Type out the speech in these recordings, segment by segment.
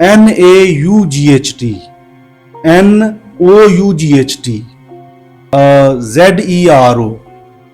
NAUGHT NOUGHT ZERO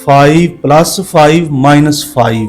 5 + 5 - 5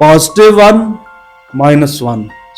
+1 - 1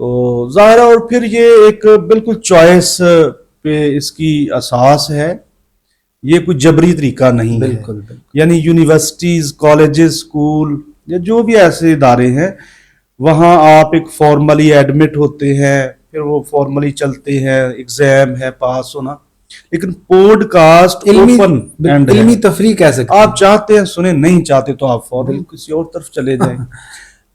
تو ظاہر ہے، اور پھر یہ ایک بالکل چوائس پہ اس کی اساس ہے، یہ کوئی جبری طریقہ نہیں ہے. بالکل بالکل. یعنی یونیورسٹیز، کالجز، اسکول یا جو بھی ایسے ادارے ہیں، وہاں آپ ایک فارملی ایڈمٹ ہوتے ہیں، پھر وہ فارملی چلتے ہیں، ایگزام ہے، پاس ہونا. لیکن پوڈ کاسٹ اوپن اینڈ ہے، علمی تفریح کہہ سکتے ہیں. آپ چاہتے ہیں سنیں، نہیں چاہتے تو آپ فوراً کسی اور طرف چلے جائیں.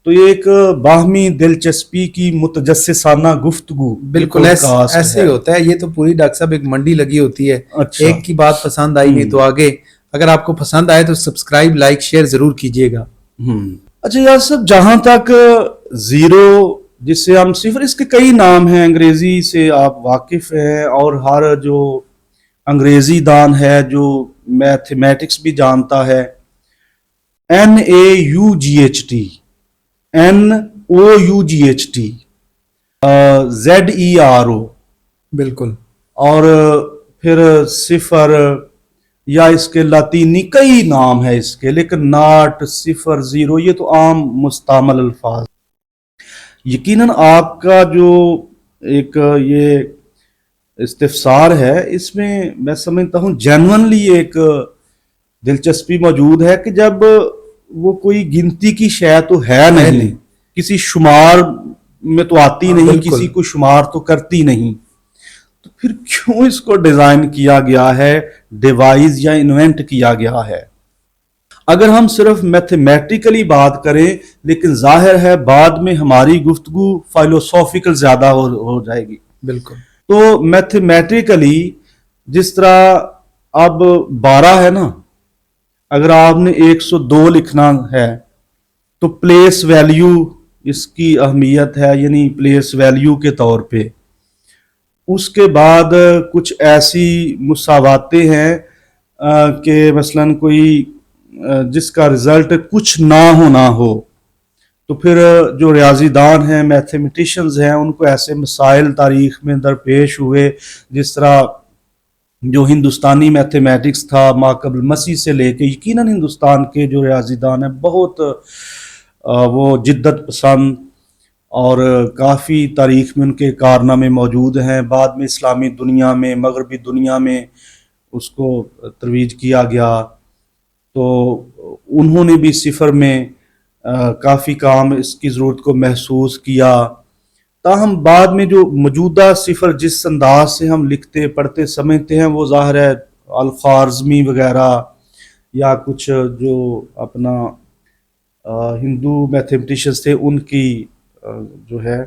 تو یہ ایک باہمی دلچسپی کی متجسسانہ گفتگو بالکل ایسے ہی ہوتا ہے. یہ تو پوری ڈاکٹر صاحب ایک منڈی لگی ہوتی ہے. اچھا. ایک کی بات پسند آئی نہیں تو آگے، اگر آپ کو پسند آئے تو سبسکرائب، لائک، شیئر ضرور کیجیے گا. اچھا یار صاحب، جہاں تک زیرو جس سے ہم صفر، اس کے کئی نام ہیں، انگریزی سے آپ واقف ہیں، اور ہر جو انگریزی دان ہے جو میتھمیٹکس بھی جانتا ہے، NAUGHT، NOUGHT، ZERO، بالکل. اور پھر صفر، یا اس کے لاطینی کئی نام ہے اس کے، لیکن ناٹ، صفر، زیرو یہ تو عام مستعمل الفاظ. یقیناً آپ کا جو ایک یہ استفسار ہے، اس میں سمجھتا ہوں جینونلی ایک دلچسپی موجود ہے کہ جب وہ کوئی گنتی کی شے تو ہے نہیں، کسی شمار میں تو آتی نہیں، کسی کو شمار تو کرتی نہیں، تو پھر کیوں اس کو ڈیزائن کیا گیا ہے، ڈیوائز یا انوینٹ کیا گیا ہے؟ اگر ہم صرف میتھمیٹیکلی بات کریں، لیکن ظاہر ہے بعد میں ہماری گفتگو فلسفیکل زیادہ ہو جائے گی. بالکل. تو میتھمیٹیکلی جس طرح اب 12 ہے نا، اگر آپ نے 102 لکھنا ہے تو پلیس ویلیو اس کی اہمیت ہے، یعنی پلیس ویلیو کے طور پہ. اس کے بعد کچھ ایسی مساواتیں ہیں کہ مثلاً کوئی جس کا رزلٹ کچھ نہ ہونا ہو، تو پھر جو ریاضی دان ہیں، میتھمیٹیشنز ہیں، ان کو ایسے مسائل تاریخ میں درپیش ہوئے، جس طرح جو ہندوستانی میتھمیٹکس تھا ماقبل مسیح سے لے کے، یقیناً ہندوستان کے جو ریاضی دان ہیں بہت وہ جدت پسند، اور کافی تاریخ میں ان کے کارنامے موجود ہیں. بعد میں اسلامی دنیا میں، مغربی دنیا میں اس کو ترویج کیا گیا، تو انہوں نے بھی صفر میں کافی کام اس کی ضرورت کو محسوس کیا. تاہم بعد میں جو موجودہ صفر جس انداز سے ہم لکھتے پڑھتے سمجھتے ہیں، وہ ظاہر ہے الخوارزمی وغیرہ یا کچھ جو اپنا ہندو میتھمیٹیشنز تھے ان کی جو ہے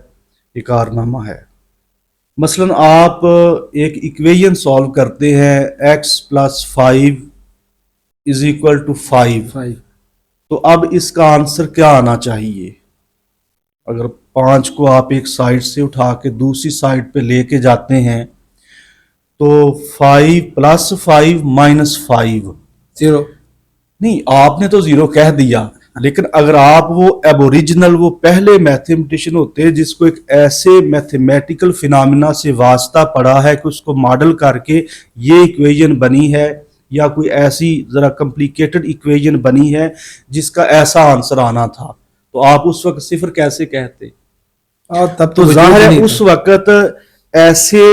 یہ کارنامہ ہے. مثلاً آپ ایک ایکویژن سالو کرتے ہیں، x + 5 = 5، تو اب اس کا آنسر کیا آنا چاہیے؟ اگر 5 کو آپ ایک سائڈ سے اٹھا کے دوسری سائڈ پہ لے کے جاتے ہیں تو 5 + 5 - 5 0. نہیں، آپ نے تو 0 کہہ دیا، لیکن اگر آپ وہ ایبوریجنل، وہ پہلے میتھمیٹیشین ہوتے جس کو ایک ایسے میتھمیٹیکل فینامنا سے واسطہ پڑا ہے کہ اس کو ماڈل کر کے یہ ایکویژن بنی ہے، یا کوئی ایسی ذرا کمپلیکیٹڈ ایکویژن بنی ہے جس کا ایسا آنسر آنا تھا، تو آپ اس وقت صفر کیسے کہتے؟ تب تو ظاہر ہے اس وقت ایسے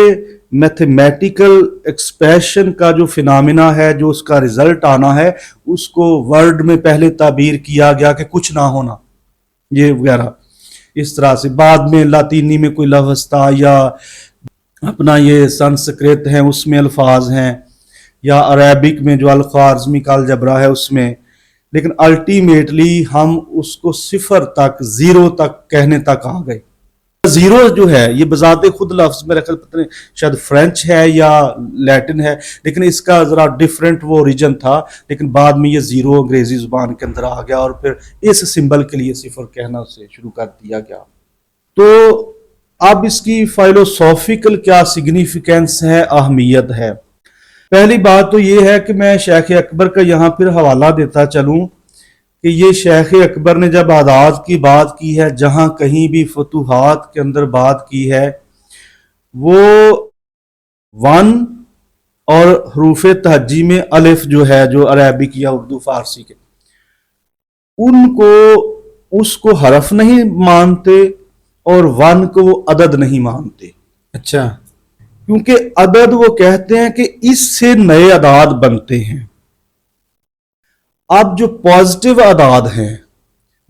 میتھمیٹیکل ایکسپریشن کا جو فینامنا ہے، جو اس کا رزلٹ آنا ہے، اس کو ورڈ میں پہلے تعبیر کیا گیا کہ کچھ نہ ہونا، یہ وغیرہ اس طرح سے. بعد میں لاطینی میں کوئی لفظ تھا، یا اپنا یہ سنسکرت ہیں اس میں الفاظ ہیں، یا عربک میں جو الخوارزمی کا الجبرا ہے اس میں، لیکن الٹیمیٹلی ہم اس کو صفر تک، 0 تک کہنے تک آ گئے. 0 جو ہے یہ بذات خود لفظ میرا خیال پتہ نہیں شاید فرینچ ہے یا لیٹن ہے، لیکن اس کا ذرا ڈیفرنٹ وہ اوریجن تھا، لیکن بعد میں یہ 0 انگریزی زبان کے اندر آ گیا، اور پھر اس سمبل کے لیے صفر کہنا سے شروع کر دیا گیا. تو اب اس کی فلسفیکل کیا سگنیفیکینس ہے، اہمیت ہے؟ پہلی بات تو یہ ہے کہ میں شیخ اکبر کا یہاں پھر حوالہ دیتا چلوں کہ یہ شیخ اکبر نے جب آداد کی بات کی ہے، جہاں کہیں بھی فتوحات کے اندر بات کی ہے، وہ 1 اور حروف تہجی میں الف جو ہے، جو عربک یا اردو فارسی کے، ان کو اس کو حرف نہیں مانتے، اور 1 کو وہ عدد نہیں مانتے، اچھا کیونکہ عدد وہ کہتے ہیں کہ اس سے نئے اعداد بنتے ہیں۔ اب جو پازیٹو اعداد ہیں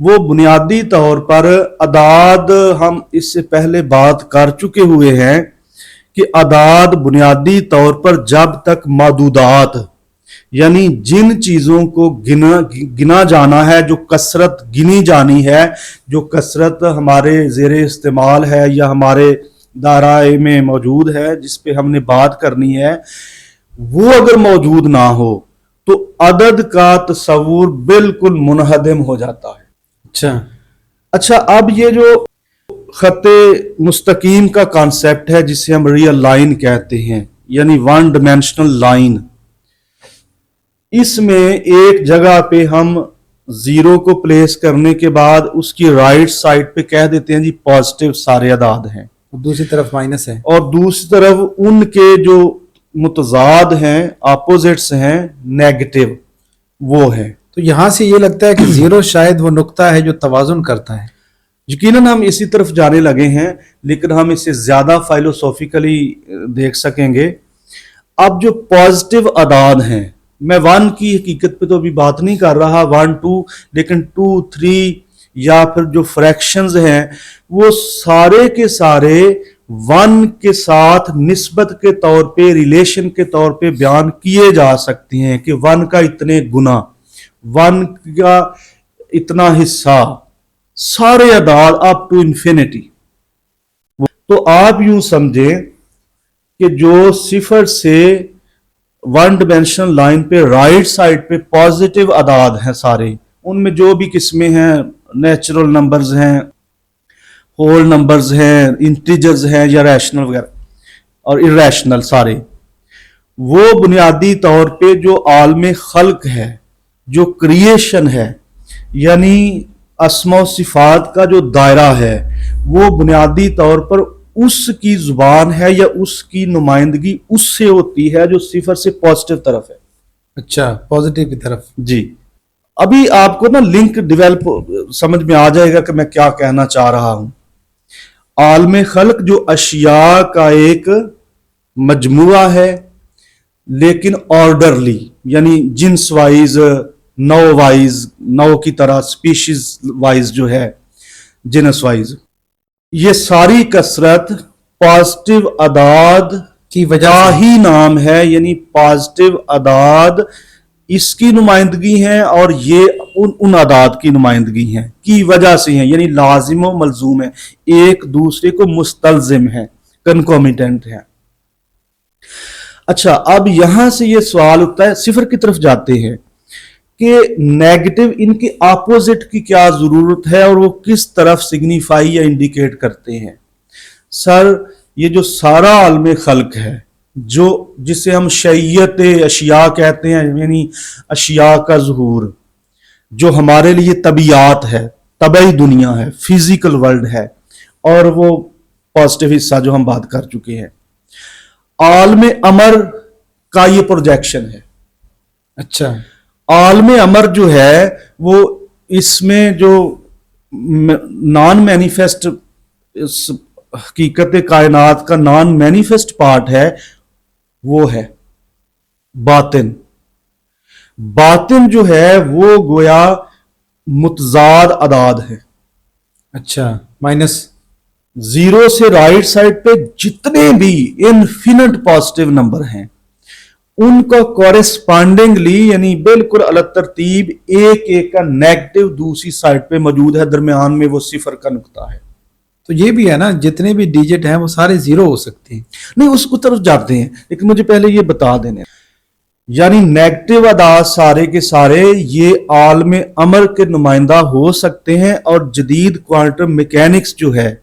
وہ بنیادی طور پر اعداد، ہم اس سے پہلے بات کر چکے ہوئے ہیں کہ اعداد بنیادی طور پر جب تک معدودات، یعنی جن چیزوں کو گنا جانا ہے، جو کثرت گنی جانی ہے، جو کثرت ہمارے زیر استعمال ہے یا ہمارے دائرے میں موجود ہے، جس پہ ہم نے بات کرنی ہے، وہ اگر موجود نہ ہو تو عدد کا تصور بالکل منہدم ہو جاتا ہے۔ اچھا، اب یہ جو خط مستقیم کا کانسیپٹ ہے جسے ہم ریئل لائن کہتے ہیں، یعنی 1 ڈائمینشنل لائن، اس میں ایک جگہ پہ ہم 0 کو پلیس کرنے کے بعد اس کی رائٹ سائڈ پہ کہہ دیتے ہیں جی پازیٹو سارے اعداد ہیں، دوسری طرف مائنس ہے، اور دوسری طرف ان کے جو متضاد ہیں، اپوزٹس ہیں، نیگیٹو وہ ہے۔ تو یہاں سے یہ لگتا ہے کہ 0 شاید وہ نقطہ ہے جو توازن کرتا ہے۔ یقیناً ہم اسی طرف جانے لگے ہیں، لیکن ہم اسے زیادہ فائلوسوفیکلی دیکھ سکیں گے۔ اب جو پازیٹو اعداد ہیں، میں 1 کی حقیقت پہ تو ابھی بات نہیں کر رہا، 1 2، لیکن 2 3 یا پھر جو فریکشنز ہیں وہ سارے کے سارے 1 کے ساتھ نسبت کے طور پہ، ریلیشن کے طور پہ بیان کیے جا سکتے ہیں کہ 1 کا اتنے گنا، 1 کا اتنا حصہ، سارے اعداد اپ ٹو انفینٹی۔ تو آپ یوں سمجھیں کہ جو 0 سے 1 ڈائمینشنل لائن پہ رائٹ سائڈ پہ پازیٹو اعداد ہیں سارے، ان میں جو بھی قسمیں ہیں، نیچرل نمبرز ہیں، ہول نمبرز ہیں، انٹیجرز ہیں یا ریشنل وغیرہ اور irrational سارے، وہ بنیادی طور پہ جو عالم خلق ہے، جو کریشن ہے، یعنی اسماء و صفات کا جو دائرہ ہے، وہ بنیادی طور پر اس کی زبان ہے یا اس کی نمائندگی اس سے ہوتی ہے جو 0 سے پازیٹو طرف ہے۔ اچھا، پازیٹو کی طرف۔ جی، ابھی آپ کو نا لنک ڈیولپ سمجھ میں آ جائے گا کہ میں کیا کہنا چاہ رہا ہوں۔ عالم خلق جو اشیاء کا ایک مجموعہ ہے، لیکن آرڈرلی، یعنی جنس وائز، نو وائز، نو کی طرح سپیشیز وائز جو ہے، جنس وائز، یہ ساری کثرت پازیٹو اعداد کی وجہ کا سے ہی نام ہے، یعنی پازیٹو اعداد اس کی نمائندگی ہیں اور یہ ان اعداد کی نمائندگی ہیں کی وجہ سے ہیں، یعنی لازم و ملزوم ہیں، ایک دوسرے کو مستلزم ہیں، کنکومیٹنٹ ہیں۔ اچھا، اب یہاں سے یہ سوال اٹھتا ہے، 0 کی طرف جاتے ہیں کہ نیگیٹو ان کے اپوزٹ کی کیا ضرورت ہے اور وہ کس طرف سگنیفائی یا انڈیکیٹ کرتے ہیں۔ سر، یہ جو سارا عالم خلق ہے، جو جسے ہم شیعت اشیاء کہتے ہیں، یعنی اشیاء کا ظہور، جو ہمارے لیے طبیعات ہے، طبعی دنیا ہے، فزیکل ورلڈ ہے، اور وہ پازیٹو حصہ جو ہم بات کر چکے ہیں، عالم امر کا یہ پروجیکشن ہے۔ اچھا، عالم امر جو ہے وہ اس میں جو نان مینیفیسٹ، حقیقت کائنات کا نان مینیفیسٹ پارٹ ہے، وہ ہے باطن۔ باطن جو ہے وہ گویا متضاد اعداد ہے۔ اچھا، مائنس 0 سے رائٹ سائڈ پہ جتنے بھی انفینٹ پازیٹو نمبر ہیں، ان کا کورسپانڈنگلی، یعنی بالکل الگ ترتیب، ایک ایک کا نیگیٹو دوسری سائڈ پہ موجود ہے، درمیان میں وہ 0 کا نقطہ ہے۔ تو یہ بھی ہے نا، جتنے بھی ڈیجٹ ہیں وہ سارے 0 ہو سکتے ہیں۔ نہیں، اس کو طرف جاتے ہیں، لیکن مجھے پہلے یہ بتا دینے، یعنی نیگیٹو اعداد سارے کے سارے یہ عالم امر کے نمائندہ ہو سکتے ہیں، اور جدید کوانٹم میکینکس جو ہے،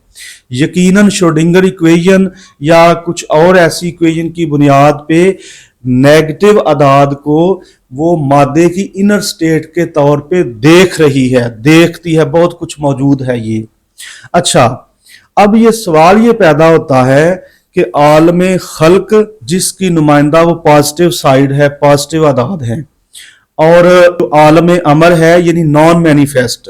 یقیناً شروڈنگر ایکویژن یا کچھ اور ایسی ایکویژن کی بنیاد پہ نیگیٹو اعداد کو وہ مادے کی انر سٹیٹ کے طور پہ دیکھتی ہے، بہت کچھ موجود ہے یہ۔ اچھا، اب یہ سوال یہ پیدا ہوتا ہے کہ عالم خلق جس کی نمائندہ وہ پازیٹو سائیڈ ہے، پازیٹو اعداد ہیں، اور عالم امر ہے یعنی نان مینیفیسٹ،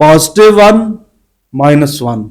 +1 -1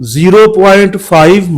0.5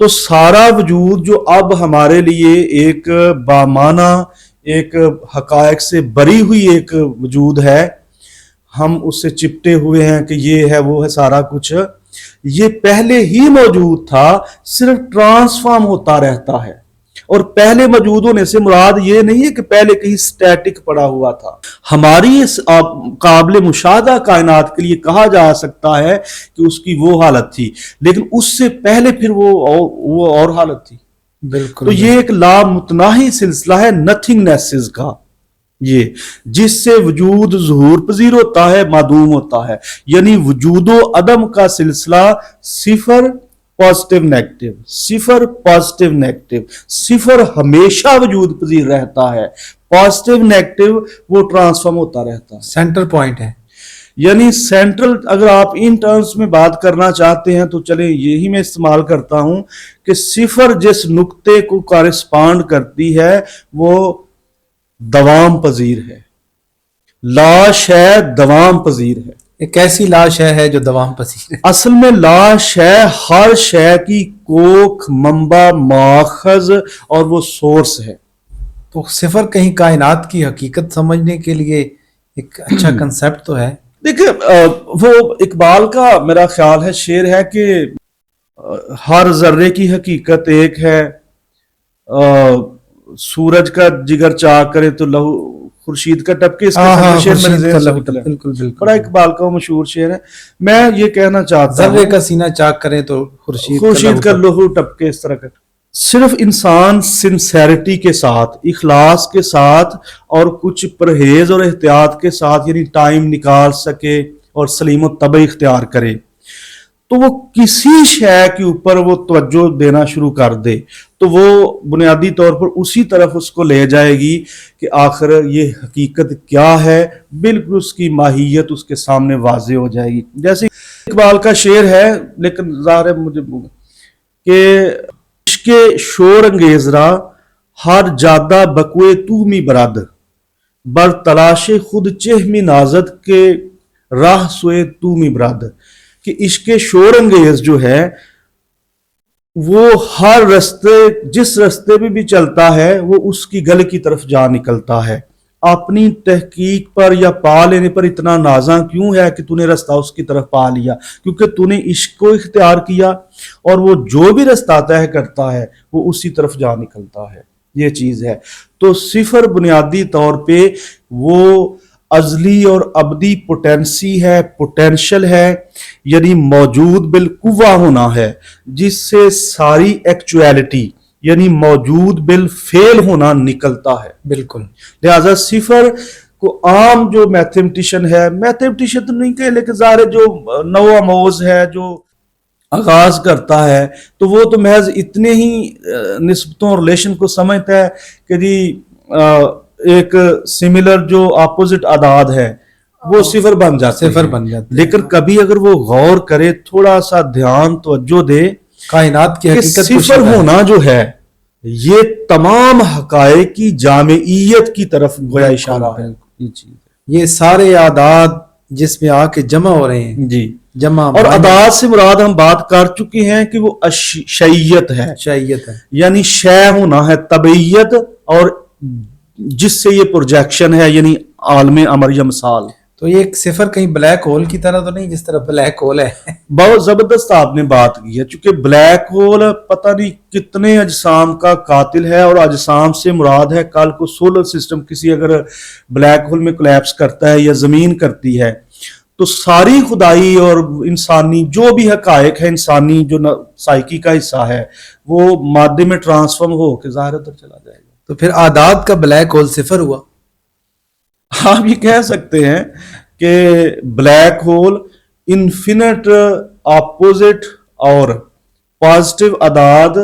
تو سارا وجود جو اب ہمارے لیے ایک بامانہ ایک حقائق سے بری ہوئی ایک وجود ہے، ہم اس سے چپٹے ہوئے ہیں کہ یہ ہے وہ ہے سارا کچھ، یہ پہلے ہی موجود تھا، صرف ٹرانسفارم ہوتا رہتا ہے۔ اور پہلے موجود ہونے سے مراد یہ نہیں ہے کہ پہلے کہیں سٹیٹک پڑا ہوا تھا۔ ہماری اس قابل مشاہدہ کائنات کے لیے کہا جا سکتا ہے کہ اس کی وہ حالت تھی، لیکن اس سے پہلے پھر وہ اور حالت تھی۔ بالکل۔ تو یہ ایک لامتناہی سلسلہ ہے نتھنگنیسز کا، یہ جس سے وجود ظہور پذیر ہوتا ہے، معدوم ہوتا ہے، یعنی وجود و عدم کا سلسلہ صفر پازیٹیو نیگیٹو، صفر پازیٹیو نیگیٹو، صفر ہمیشہ وجود پذیر رہتا ہے، پازیٹیو نیگیٹو وہ ٹرانسفارم ہوتا رہتا ہے، سینٹر پوائنٹ ہے۔ یعنی سینٹرل، اگر آپ ان ٹرمز میں بات کرنا چاہتے ہیں تو چلیں یہی میں استعمال کرتا ہوں کہ صفر جس نقطے کو کارسپانڈ کرتی ہے وہ دوام پذیر ہے، لاش ہے دوام پذیر ہے۔ ایک ایسی لاش ہے جو دوام پذیر ہے۔ اصل میں لاش ہے ہر شے کی کوکھ، منبع، ماخذ اور وہ سورس ہے۔ تو صفر کہیں کائنات کی حقیقت سمجھنے کے لیے ایک اچھا کنسپٹ تو ہے۔ دیکھیں وہ اقبال کا میرا خیال ہے شعر ہے کہ ہر ذرے کی حقیقت ایک ہے، سورج کا جگر چاک کرے تو لہو خورشید کا ٹپکے، اس کا شعر میرے ذہن سے نکلا ہے۔ بالکل بالکل، بڑا اقبال کا مشہور شعر ہے۔ میں یہ کہنا چاہتا ہوں ذرے کا سینہ چاک کریں تو خورشید کا لہو ٹپکے، اس طرح کا۔ صرف انسان سنسیریٹی کے ساتھ، اخلاص کے ساتھ اور کچھ پرہیز اور احتیاط کے ساتھ یعنی ٹائم نکال سکے اور سلیم و طبع اختیار کرے تو وہ کسی شے کے اوپر وہ توجہ دینا شروع کر دے تو وہ بنیادی طور پر اسی طرف اس کو لے جائے گی کہ آخر یہ حقیقت کیا ہے، بالکل اس کی ماہیت اس کے سامنے واضح ہو جائے گی۔ جیسے اقبال کا شعر ہے، لیکن ظاہر ہے مجھے کہ عشق شور انگیز را ہر جادہ بکوے تو می برد، بر تلاش خود چہ می نازد کے راہ سوئے تو می برد، کہ عشق شور انگیز جو ہے وہ ہر رستے، جس رستے پہ بھی چلتا ہے وہ اس کی گل کی طرف جا نکلتا ہے۔ اپنی تحقیق پر یا پا لینے پر اتنا نازاں کیوں ہے کہ تو نے رستہ اس کی طرف پا لیا؟ کیونکہ تو نے عشق کو اختیار کیا اور وہ جو بھی رستہ طے کرتا ہے وہ اسی طرف جا نکلتا ہے۔ یہ چیز ہے۔ تو صفر بنیادی طور پہ وہ ازلی اور ابدی پوٹینسی ہے، پوٹینشل ہے، یعنی موجود بالقوہ ہونا ہے، جس سے ساری ایکچویلٹی یعنی موجود بالفعل ہونا نکلتا ہے۔ بالکل۔ لہذا صفر کو عام جو میتھمیٹیشن ہے، میتھمیٹیشن تو نہیں کہے لیکن ظاہر جو نو آموز ہے، جو آغاز کرتا ہے تو وہ تو محض اتنے ہی نسبتوں اور ریلیشن کو سمجھتا ہے کہ جی ایک سملر جو اپوزٹ اعداد ہے وہ صفر بن جاتے ہیں۔ لیکن کبھی اگر وہ غور کرے، تھوڑا سا دھیان توجہ دے، کائنات کی حقیقت صفر ہونا جو ہے یہ تمام حقائق کی جامعیت کی طرف گویا اشارہ ہے۔ یہ سارے اعداد جس میں آ کے جمع ہو رہے ہیں، جی جمع، اور اعداد سے مراد ہم بات کر چکے ہیں کہ وہ شیعیت ہے، شیعیت ہے، یعنی شے ہونا ہے، طبعیت، اور جس سے یہ پروجیکشن ہے یعنی عالم امر یا مثال۔ تو یہ ایک صفر کہیں بلیک ہول کی طرح تو نہیں جس طرح بلیک ہول ہے؟ بہت زبردست آپ نے بات کی ہے، چونکہ بلیک ہول پتہ نہیں کتنے اجسام کا قاتل ہے، اور اجسام سے مراد ہے کل کو سولر سسٹم کسی اگر بلیک ہول میں کولیپس کرتا ہے یا زمین کرتی ہے تو ساری خدائی اور انسانی جو بھی حقائق ہے، انسانی جو سائیکی کا حصہ ہے وہ مادے میں ٹرانسفارم ہو کے ظاہر ادھر چلا جائے گا۔ تو پھر اعداد کا بلیک ہول صفر ہوا؟ آپ یہ کہہ سکتے ہیں کہ بلیک ہول انفینٹ اپوزٹ اور پازیٹیو اعداد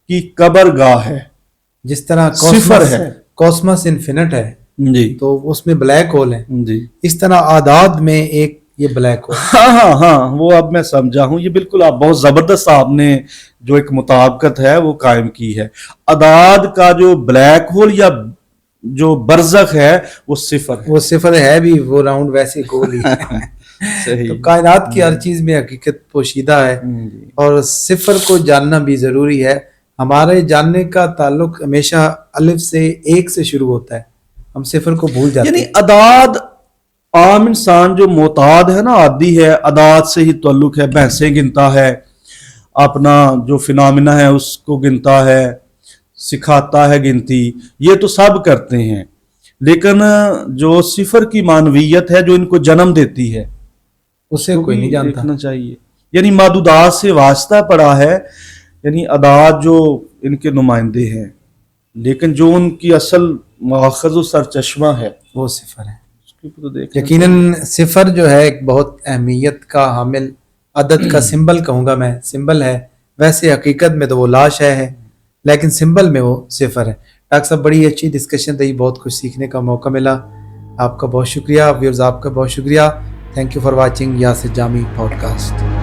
کی قبر گاہ ہے، جس طرح صفر ہے، کاسمس انفینٹ ہے جی تو اس میں بلیک ہول ہے، جی، اس طرح اعداد میں ایک یہ بلیک ہول۔ ہاں وہ اب میں سمجھا ہوں، یہ بالکل آپ بہت زبردست آپ نے جو ایک مطابقت ہے وہ قائم کی ہے۔ اعداد کا جو بلیک ہول یا جو برزخ ہے وہ صفر ہے، وہ صفر ہے بھی، وہ راؤنڈ ویسے گول ہی ہے۔ صحیح. تو کائنات کی ہر چیز میں حقیقت پوشیدہ ہے جی. اور صفر کو جاننا بھی ضروری ہے. ہمارے جاننے کا تعلق ہمیشہ الف سے ایک سے شروع ہوتا ہے, ہم صفر کو بھول جاتے یعنی ہیں. اعداد عام انسان جو معتاد ہے نا, عادی ہے, اعداد سے ہی تعلق ہے, بھینسیں گنتا ہے, اپنا جو فنامنا ہے اس کو گنتا ہے, سکھاتا ہے گنتی, یہ تو سب کرتے ہیں. لیکن جو صفر کی معنویت ہے جو ان کو جنم دیتی ہے اسے کو کوئی بھی نہیں جانتا. دیکھنا چاہیے. یعنی معدودات سے واسطہ پڑا ہے, یعنی اعداد جو ان کے نمائندے ہیں, لیکن جو ان کی اصل ماخذ و سرچشمہ ہے وہ صفر ہے. اس کو تو دیکھنا یقیناً صفر جو ہے ایک بہت اہمیت کا حامل, عدد کا سمبل کہوں گا میں, سمبل ہے. ویسے حقیقت میں تو وہ لا شے ہے, لیکن سمبل میں وہ صفر ہے. ڈاکٹر صاحب بڑی اچھی ڈسکشن رہی, بہت کچھ سیکھنے کا موقع ملا. آپ کا بہت شکریہ. ویورز آپ کا بہت شکریہ. Thank you for watching Yasir Jami pod cost.